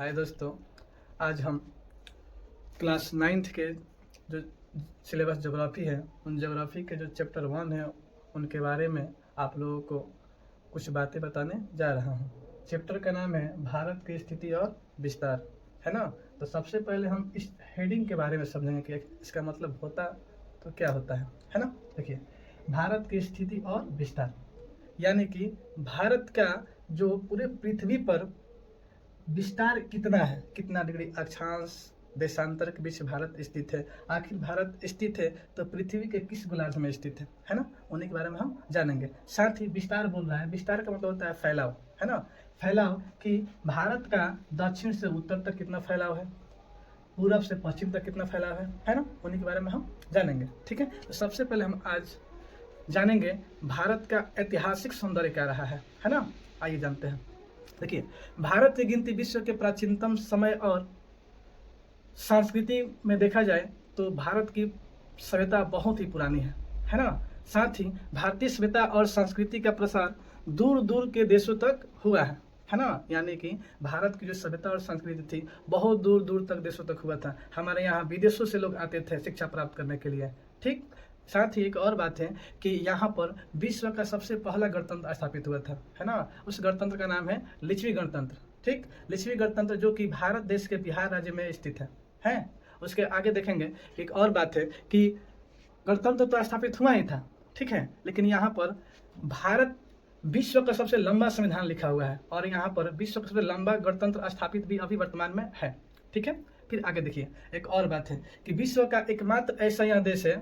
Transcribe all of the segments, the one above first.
हाय दोस्तों, आज हम क्लास 9th के जो सिलेबस ज्योग्राफी है उन ज्योग्राफी के जो चैप्टर 1 है उनके बारे में आप लोगों को कुछ बातें बताने जा रहा हूँ। चैप्टर का नाम है भारत की स्थिति और विस्तार, है ना। तो सबसे पहले हम इस हेडिंग के बारे में समझेंगे कि इसका मतलब होता तो क्या होता है ना। देखिए, भारत की स्थिति और विस्तार यानी कि भारत का जो पूरे पृथ्वी पर विस्तार कितना है, कितना डिग्री अक्षांश देशांतर के बीच भारत स्थित है। आखिर भारत स्थित है तो पृथ्वी के किस गोलार्ध में स्थित है ना, उन्हीं के बारे में हम जानेंगे। साथ ही विस्तार बोल रहा है, विस्तार का मतलब होता है फैलाव, है ना। फैलाव कि भारत का दक्षिण से उत्तर तक कितना फैलाव है, पूरब से पश्चिम तक कितना फैलाव है ना, उन्हीं के बारे में हम जानेंगे। ठीक है, तो सबसे पहले हम आज जानेंगे भारत का ऐतिहासिक सौंदर्य क्या रहा है ना। आइए जानते हैं। देखिए, भारत की गिनती विश्व के प्राचीनतम समय और संस्कृति में देखा जाए तो भारत की सभ्यता बहुत ही पुरानी है ना। साथ ही भारतीय सभ्यता और संस्कृति का प्रसार दूर दूर के देशों तक हुआ है ना। यानी कि भारत की जो सभ्यता और संस्कृति थी बहुत दूर दूर तक देशों तक हुआ था। हमारे यहाँ विदेशों से लोग आते थे शिक्षा प्राप्त करने के लिए। ठीक, साथ ही एक और बात है कि यहाँ पर विश्व का सबसे पहला गणतंत्र स्थापित हुआ था, है ना। उस गणतंत्र का नाम है लिच्छवी गणतंत्र। ठीक, लिच्छवी गणतंत्र जो कि भारत देश के बिहार राज्य में स्थित है। उसके आगे देखेंगे एक और बात है कि गणतंत्र तो स्थापित हुआ ही था, ठीक है, लेकिन यहाँ पर भारत विश्व का सबसे लंबा संविधान लिखा हुआ है और यहाँ पर विश्व का सबसे लंबा गणतंत्र स्थापित भी अभी वर्तमान में है। ठीक है, फिर आगे देखिए, एक और बात है कि विश्व का एकमात्र ऐसा यह देश है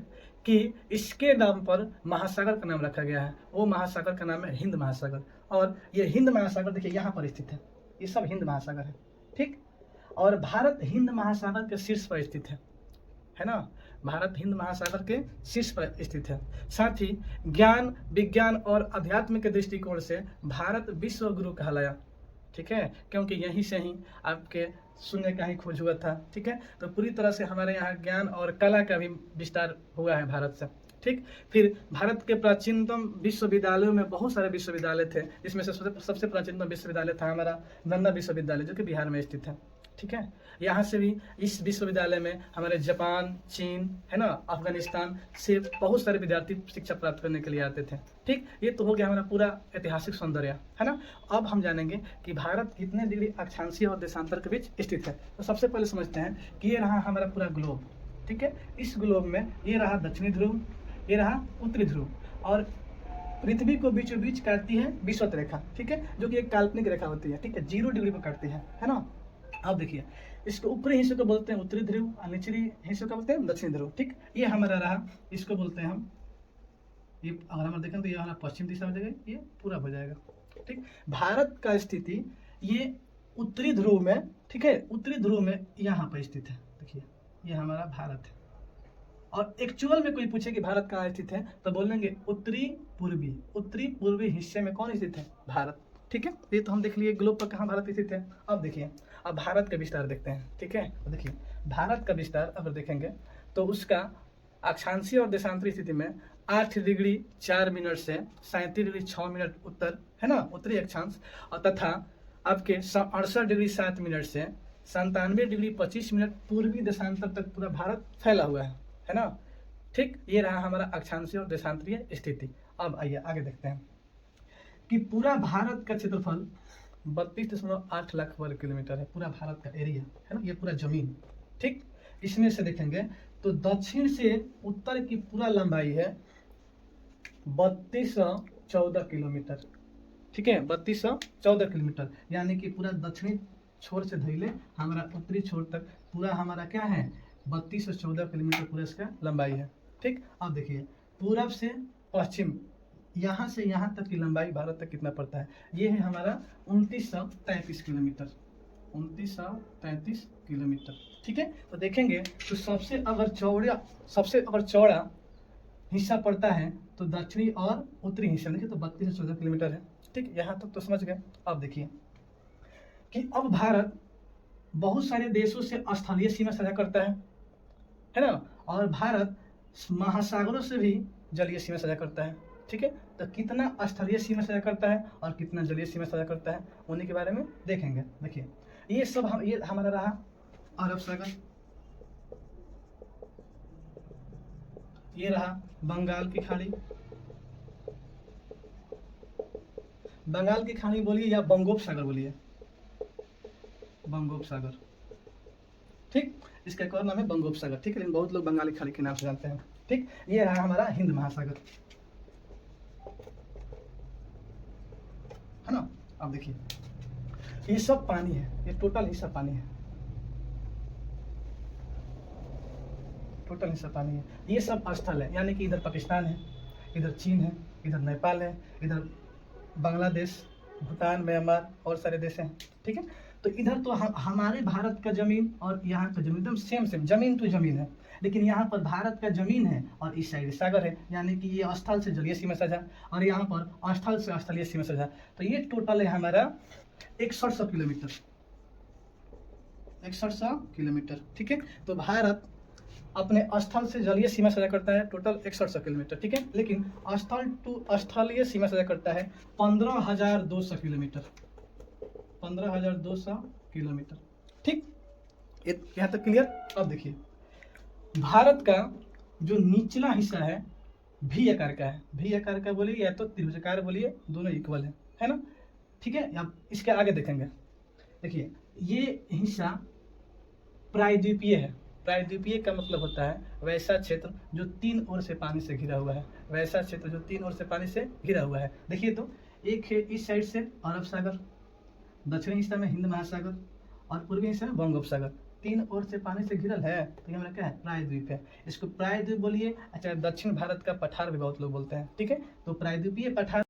कि इसके नाम पर महासागर का नाम रखा गया है। वो महासागर का नाम है हिंद महासागर, और ये हिंद महासागर देखिए यहाँ पर स्थित है। ये सब हिंद महासागर है, ठीक। और भारत हिंद महासागर के शीर्ष पर स्थित है ना। भारत हिंद महासागर के शीर्ष पर स्थित है। साथ ही ज्ञान, विज्ञान और अध्यात्म के दृष्टिकोण से भारत विश्व गुरु कहलाया, ठीक है, क्योंकि यहीं से ही आपके शून्य का ही खोज हुआ था। ठीक है, तो पूरी तरह से हमारे यहाँ ज्ञान और कला का भी विस्तार हुआ है भारत से। ठीक, फिर भारत के प्राचीनतम विश्वविद्यालयों में बहुत सारे विश्वविद्यालय थे। इसमें से सबसे प्राचीनतम विश्वविद्यालय था हमारा नलंदा विश्वविद्यालय जो कि बिहार में स्थित है। ठीक है, यहाँ से भी इस विश्वविद्यालय में हमारे जापान, चीन, है ना, अफगानिस्तान से बहुत सारे विद्यार्थी शिक्षा प्राप्त करने के लिए आते थे। ठीक, ये तो हो गया हमारा पूरा ऐतिहासिक सौंदर्य, है ना। अब हम जानेंगे कि भारत कितने डिग्री अक्षांशीय और देशांतर के बीच स्थित है। तो सबसे पहले समझते हैं कि ये रहा हमारा पूरा ग्लोब। ठीक है, इस ग्लोब में ये रहा दक्षिणी ध्रुव, ये रहा उत्तरी ध्रुव, और पृथ्वी को बीचों बीच काटती है विषुवत रेखा, ठीक है, जो कि एक काल्पनिक रेखा होती है। ठीक है, 0 डिग्री पर काटती है ना। अब देखिए, इसको ऊपरी हिस्से को बोलते हैं उत्तरी ध्रुव और निचली हिस्से को बोलते हैं दक्षिणी ध्रुव। ठीक, ये हमारा रहा, इसको बोलते हैं हम, ये अगर हम देखें तो ये हमारा पश्चिम दिशा हो जाएगा, ये पूरा हो जाएगा। ठीक, भारत का स्थिति ये उत्तरी ध्रुव में, ठीक है, उत्तरी ध्रुव में यहाँ पर स्थित है। देखिए, ये हमारा भारत है। और एक्चुअल में कोई पूछे कि भारत कहाँ स्थित है तो बोलेंगे उत्तरी पूर्वी हिस्से में कौन स्थित है, भारत। ठीक है, ये तो हम देख लिए ग्लोब पर कहाँ भारत स्थित है। अब देखिए, अब भारत का विस्तार देखते हैं। ठीक है, तो देखिए भारत का विस्तार अगर देखेंगे तो उसका अक्षांशीय और देशांतरी स्थिति में 8 डिग्री 4 मिनट से 37 डिग्री 6 मिनट उत्तर, है ना, उत्तरी अक्षांश, और तथा आपके 68 डिग्री 7 मिनट से 97 डिग्री 25 मिनट पूर्वी देशांतर तक पूरा भारत फैला हुआ है ना। ठीक, ये रहा हमारा अक्षांशीय और देशांतरीय स्थिति। अब आइए आगे देखते हैं कि पूरा भारत का क्षेत्रफल 32.8 लाख वर्ग किलोमीटर है। पूरा भारत का एरिया, है ना, ये पूरा जमीन। ठीक, इसमें से देखेंगे तो दक्षिण से उत्तर की पूरा लंबाई है 3214 किलोमीटर। ठीक है, 3214 किलोमीटर, यानी कि पूरा दक्षिणी छोर से धैले हमारा उत्तरी छोर तक पूरा हमारा क्या है 3214 किलोमीटर पूरा इसका लंबाई है। ठीक, अब देखिए पूरब से पश्चिम यहाँ से यहाँ तक की लंबाई भारत तक कितना पड़ता है, ये है हमारा 2933 किलोमीटर, 2933 किलोमीटर। ठीक है, तो देखेंगे तो सबसे अगर चौड़ा हिस्सा पड़ता है तो दक्षिणी और उत्तरी हिस्सा, देखिए तो 32 से 14 किलोमीटर है। ठीक, यहाँ तक तो समझ गए। अब देखिए कि अब भारत बहुत सारे देशों से स्थलीय सीमा साझा करता है ना, और भारत महासागरों से भी जलीय सीमा साझा करता है। ठीक है, तो कितना स्थलीय सीमा साझा करता है और कितना जलीय सीमा साझा करता है उन्हीं के बारे में देखेंगे। देखिए, ये सब ये हमारा रहा अरब सागर, ये रहा बंगाल की खाड़ी, बंगाल की खाड़ी बोलिए या बंगोपसागर बोलिए, बंगोपसागर, ठीक, इसका एक और नाम है बंगोपसागर, ठीक है, लेकिन बहुत लोग बंगाली खाड़ी के नाम से जानते हैं, ठीक। ये रहा हमारा हिंद महासागर, है ना। अब देखिए ये सब पानी है, ये टोटल हिस्सा पानी है, टोटल हिस्सा पानी है। ये सब स्थल है, यानी कि इधर पाकिस्तान है, इधर चीन है, इधर नेपाल है, इधर बांग्लादेश, भूटान, म्यांमार और सारे देश हैं, ठीक है। तो इधर तो हमारे भारत का जमीन और यहाँ का जमीन एकदम सेम सेम, जमीन तो जमीन है, लेकिन यहाँ पर भारत का जमीन है और इस साइड सागर है, यानी कि ये स्थल से जलीय सीमा साझा और यहाँ पर स्थल से स्थलीय सीमा साझा। तो ये टोटल है हमारा 6100 किलोमीटर, 6100 किलोमीटर, ठीक है। तो भारत अपने स्थल से जलीय सीमा साझा करता है टोटल 6100 किलोमीटर, ठीक है, लेकिन स्थल टू स्थलीय सीमा साझा करता है 15,200 किलोमीटर, 15,200 किलोमीटर, ठीक। यहाँ तक क्लियर। अब देखिए भारत का जो निचला हिस्सा है भी आकार का है, भी आकार का बोलिए या तो त्रिभुजाकार बोलिए, दोनों इक्वल है ना, ठीक है। अब इसके आगे देखेंगे, देखिए ये हिस्सा प्रायद्वीपीय है, प्रायद्वीपीय का मतलब होता है वैसा क्षेत्र जो तीन ओर से पानी से घिरा हुआ है, वैसा क्षेत्र जो तीन ओर से पानी से घिरा हुआ है। देखिए तो एक है इस साइड से अरब सागर, दक्षिणी हिस्सा में हिंद महासागर और पूर्वी हिस्सा में बंगोपसागर, तीन ओर से पानी से घिरल है, तो ये हमारा क्या है, प्रायद्वीप है। इसको प्रायद्वीप बोलिए, अच्छा दक्षिण भारत का पठार भी बहुत लोग बोलते हैं, ठीक है। तो प्रायद्वीपीय पठार